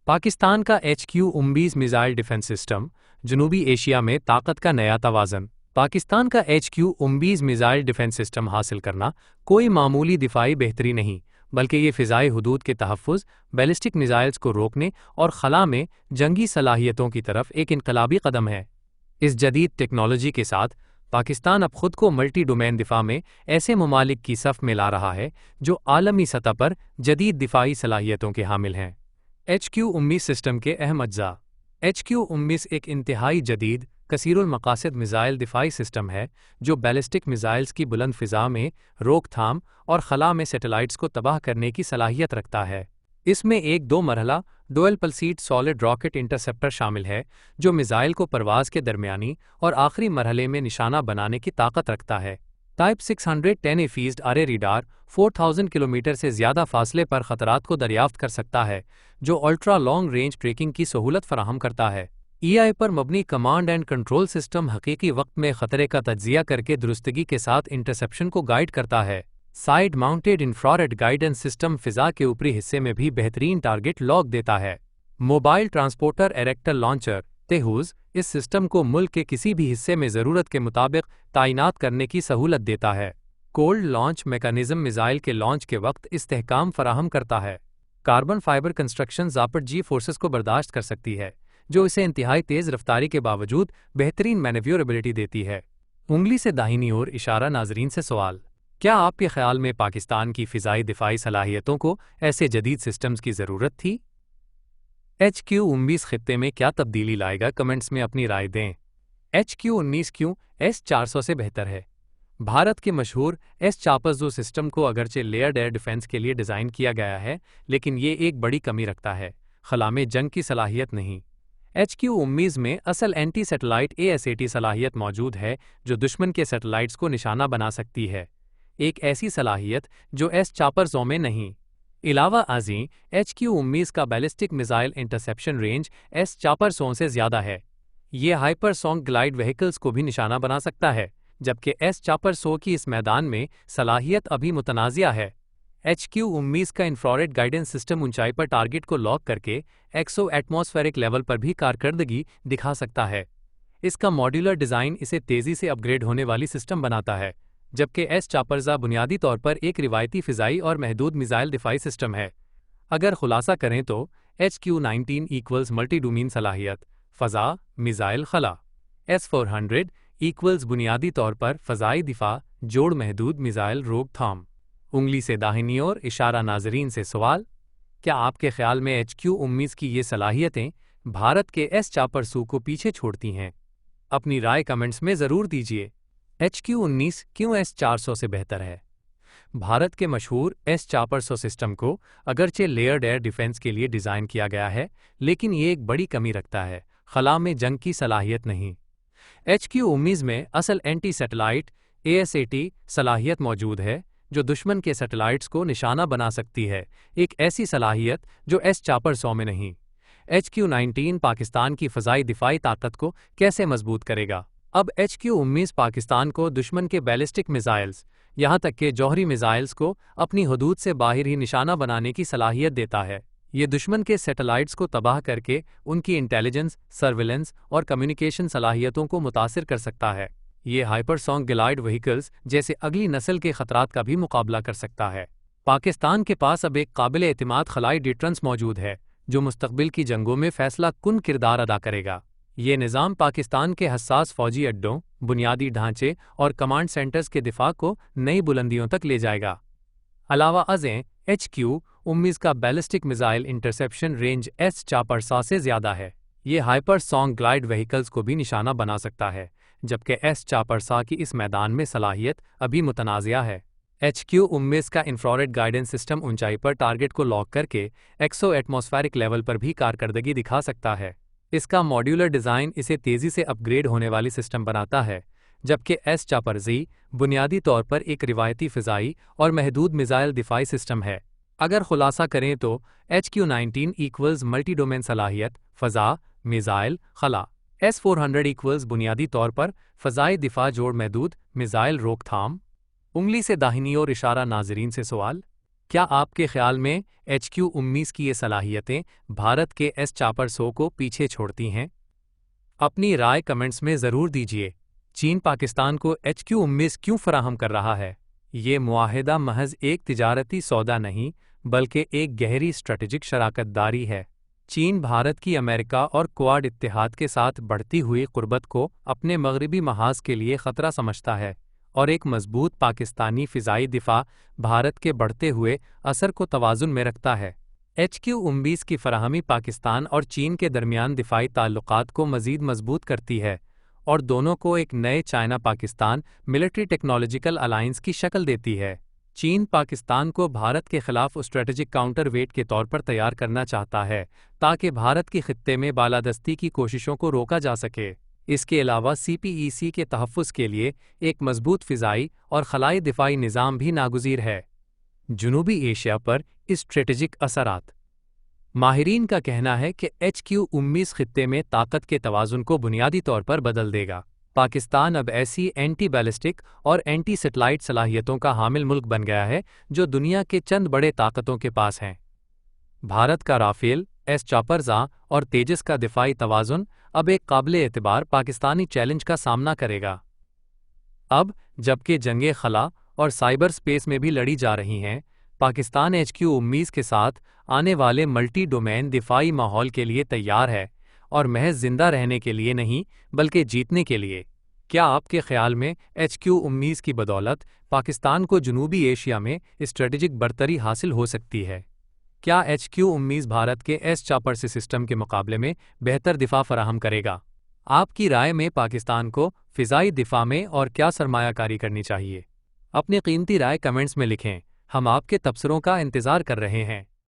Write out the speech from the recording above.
پاکستان کا HQ-19 missile defence system جنوبی Asia میں طاقت کا نیا توازن۔ پاکستان کا HQ-19 میزائل ڈیفنس سسٹم حاصل کرنا کوئی معمولی دفاعی بہتری نہیں، بلکہ یہ فضائی حدود کے تحفظ، بیلسٹک میزائلز کو روکنے اور خلا میں جنگی صلاحیتوں کی طرف ایک انقلابی قدم ہے۔ اس جدید ٹیکنالوجی کے ساتھ پاکستان اب خود کو ملٹی ڈومین دفاع میں ایسے ممالک کی صف میں لا رہا ہے جو عالمی سطح پر جدید دفاعی صلاحیتوں کے حامل ہیں۔ HQ-19 سسٹم کے اہم اجزاء۔ HQ-19 ایک انتہائی جدید، کثیر المقاصد میزائل دفاعی سسٹم ہے جو بیلسٹک میزائلز کی بلند فضا میں روک تھام اور خلا میں سیٹلائٹس کو تباہ کرنے کی صلاحیت رکھتا ہے۔ اس میں ایک 2 مرحلہ ڈوئل پلسیڈ سالڈ راکٹ انٹرسیپٹر شامل ہے جو میزائل کو پرواز کے درمیانی اور آخری مرحلے میں نشانہ بنانے کی طاقت رکھتا ہے۔ ٹائپ 610 فیزڈ ارے ریڈار 4000 کلومیٹر سے زیادہ فاصلے پر خطرات کو دریافت کر سکتا ہے، جو الٹرا لانگ رینج ٹریکنگ کی سہولت فراہم کرتا ہے۔ EI پر مبنی کمانڈ اینڈ کنٹرول سسٹم حقیقی وقت میں خطرے کا تجزیہ کرکے درستگی کے ساتھ انٹرسیپشن کو گائیڈ کرتا ہے۔ سائیڈ ماؤنٹڈ انفرارڈ گائیڈنس سسٹم فضا کے اوپری حصے میں بھی بہترین ٹارگٹ لاک دیتا ہے۔ موبائل ٹرانسپورٹر ایریکٹر لانچر تیہوز اس سسٹم کو ملک کے کسی بھی حصے میں ضرورت کے مطابق تعینات کرنے کی سہولت دیتا ہے۔ کولڈ لانچ میکانزم میزائل کے لانچ کے وقت استحکام فراہم کرتا ہے۔ کاربن فائبر کنسٹرکشن ضابط جی فورسز کو برداشت کر سکتی ہے، جو اسے انتہائی تیز رفتاری کے باوجود بہترین مینیوربلٹی دیتی ہے۔ انگلی سے داہنی اور اشارہ ناظرین سے سوال: کیا آپ کے خیال میں پاکستان کی فضائی دفاعی صلاحیتوں کو ایسے جدید سسٹمز کی ضرورت تھی؟ HQ-19 خطے میں کیا تبدیلی لائے گا؟ کمنٹس میں اپنی رائے دیں۔ HQ-19 کیوں S-400 سے بہتر ہے؟ بھارت کے مشہور S-400 سسٹم کو اگرچہ لیئرڈ ایئر ڈیفنس کے لیے ڈیزائن کیا گیا ہے، لیکن یہ ایک بڑی کمی رکھتا ہے: خلا میں جنگ کی صلاحیت نہیں۔ HQ-19 میں اصل اینٹی سیٹلائٹ ASAT صلاحیت موجود ہے جو دشمن کے سیٹلائٹس کو نشانہ بنا سکتی ہے، ایک ایسی صلاحیت جو S-400 میں نہیں۔ علاوہ ازیں HQ-19 کا ballistic missile interception range S-400 سے زیادہ ہے۔ یہ ہائپر سونک گلائیڈ وہیکلز کو بھی نشانہ بنا سکتا ہے، جبکہ S-400 کی اس میدان میں صلاحیت ابھی متنازع ہے۔ HQ-19 کا انفرارڈ گائیڈنس سسٹم اونچائی پر ٹارگٹ کو لاک کرکے ایکسو ایٹماسفیرک لیول پر بھی کارکردگی دکھا سکتا ہے۔ اس کا ماڈیولر ڈیزائن اسے تیزی سے اپ گریڈ ہونے والی سسٹم بناتا ہے، جبکہ S-400 بنیادی طور پر ایک روایتی فضائی اور محدود میزائل دفاعی سسٹم ہے۔ اگر خلاصہ کریں تو HQ-19 ایکولز ملٹی ڈومین صلاحیت، فضا، میزائل خلا۔ S-400 ایکولز بنیادی طور پر فضائی دفاع جوڑ محدود میزائل روک تھام۔ انگلی سے داہنی اور اشارہ ناظرین سے سوال: کیا آپ کے خیال میں HQ-19 کی یہ صلاحیتیں بھارت کے S-400 کو پیچھے چھوڑتی ہیں؟ اپنی رائے کمنٹس میں ضرور دیجیے۔ HQ-19 کیوں S-400 سے بہتر ہے؟ بھارت کے مشہور S-400 سسٹم کو اگرچہ لیئرڈ ایئر ڈیفنس کے لیے ڈیزائن کیا گیا ہے، لیکن یہ ایک بڑی کمی رکھتا ہے: خلا میں جنگ کی صلاحیت نہیں۔ HQ-19 میں اصل اینٹی سیٹلائٹ ASAT صلاحیت موجود ہے جو دشمن کے سیٹلائٹس کو نشانہ بنا سکتی ہے، ایک ایسی صلاحیت جو S-400 میں نہیں۔ HQ-19 پاکستان کی فضائی دفاعی طاقت کو کیسے مضبوط کرے گا؟ اب HQ-19 پاکستان کو دشمن کے بیلسٹک میزائلز، یہاں تک کہ جوہری میزائلز کو اپنی حدود سے باہر ہی نشانہ بنانے کی صلاحیت دیتا ہے۔ یہ دشمن کے سیٹلائٹس کو تباہ کرکے ان کی انٹیلیجنس، سرویلنس اور کمیونیکیشن صلاحیتوں کو متاثر کر سکتا ہے۔ یہ ہائپر سونک گلائیڈ وہیکلز جیسے اگلی نسل کے خطرات کا بھی مقابلہ کر سکتا ہے۔ پاکستان کے پاس اب ایک قابل اعتماد خلائی ڈیٹرنس موجود ہے جو مستقبل کی جنگوں میں فیصلہ کن کردار ادا کرے گا۔ یہ نظام پاکستان کے حساس فوجی اڈوں، بنیادی ڈھانچے اور کمانڈ سینٹرز کے دفاع کو نئی بلندیوں تک لے جائے گا۔ علاوہ ازیں HQ-19 کا ballistic missile interception range S-400 سے زیادہ ہے۔ یہ ہائپر سونک گلائیڈ وہیکلز کو بھی نشانہ بنا سکتا ہے، جبکہ S-400 کی اس میدان میں صلاحیت ابھی متنازع ہے۔ HQ-19 کا انفرارڈ گائیڈنس سسٹم اونچائی پر ٹارگٹ کو لاک کرکے ایکسو ایٹماسفیرک لیول پر بھی کارکردگی دکھا سکتا ہے۔ اس کا ماڈیولر ڈیزائن اسے تیزی سے اپ گریڈ ہونے والی سسٹم بناتا ہے، جبکہ S-400 بنیادی طور پر ایک روایتی فضائی اور محدود میزائل دفاعی سسٹم ہے۔ اگر خلاصہ کریں تو HQ-19 ایکولز ملٹی ڈومین صلاحیت، فضا، میزائل خلا۔ S-400 ایکولز بنیادی طور پر فضائی دفاع جوڑ محدود میزائل روک تھام۔ انگلی سے داہنی اور اشارہ ناظرین سے سوال: کیا آپ کے خیال میں HQ-19 کی یہ صلاحیتیں بھارت کے S-400 کو پیچھے چھوڑتی ہیں؟ اپنی رائے کمنٹس میں ضرور دیجیے۔ چین پاکستان کو HQ-19 کیوں فراہم کر رہا ہے؟ یہ معاہدہ محض ایک تجارتی سودا نہیں بلکہ ایک گہری اسٹریٹجک شراکت داری ہے۔ چین بھارت کی امریکہ اور کوآڈ اتحاد کے ساتھ بڑھتی ہوئی قربت کو اپنے مغربی محاذ کے لیے خطرہ سمجھتا ہے، اور ایک مضبوط پاکستانی فضائی دفاع بھارت کے بڑھتے ہوئے اثر کو توازن میں رکھتا ہے۔ HQ-19 کی فراہمی پاکستان اور چین کے درمیان دفاعی تعلقات کو مزید مضبوط کرتی ہے اور دونوں کو ایک نئے China Pakistan military technological alliance کی شکل دیتی ہے۔ چین پاکستان کو بھارت کے خلاف اسٹریٹجک کاؤنٹر ویٹ کے طور پر تیار کرنا چاہتا ہے تاکہ بھارت کی خطے میں بالادستی کی کوششوں کو روکا جا سکے۔ اس کے علاوہ CPEC کے تحفظ کے لیے ایک مضبوط فضائی اور خلائی دفاعی نظام بھی ناگزیر ہے۔ جنوبی ایشیا پر اسٹریٹجک اثرات۔ ماہرین کا کہنا ہے کہ HQ-19 خطے میں طاقت کے توازن کو بنیادی طور پر بدل دے گا۔ پاکستان اب ایسی اینٹی بیلسٹک اور اینٹی سیٹلائٹ صلاحیتوں کا حامل ملک بن گیا ہے جو دنیا کے چند بڑے طاقتوں کے پاس ہیں۔ بھارت کا رافیل، S-400 اور تیجس کا دفاعی توازن اب ایک قابل اعتبار پاکستانی چیلنج کا سامنا کرے گا۔ اب جبکہ جنگیں خلا اور سائبر سپیس میں بھی لڑی جا رہی ہیں، پاکستان HQ-19 کے ساتھ آنے والے ملٹی ڈومین دفاعی ماحول کے لیے تیار ہے، اور محض زندہ رہنے کے لیے نہیں بلکہ جیتنے کے لیے۔ کیا آپ کے خیال میں HQ-19 کی بدولت پاکستان کو جنوبی ایشیا میں اسٹریٹجک برتری حاصل ہو سکتی ہے؟ کیا HQ-19 بھارت کے S-400 سسٹم کے مقابلے میں بہتر دفاع فراہم کرے گا؟ آپ کی رائے میں پاکستان کو فضائی دفاع میں اور کیا سرمایہ کاری کرنی چاہیے؟ اپنی قیمتی رائے کمنٹس میں لکھیں، ہم آپ کے تبصروں کا انتظار کر رہے ہیں۔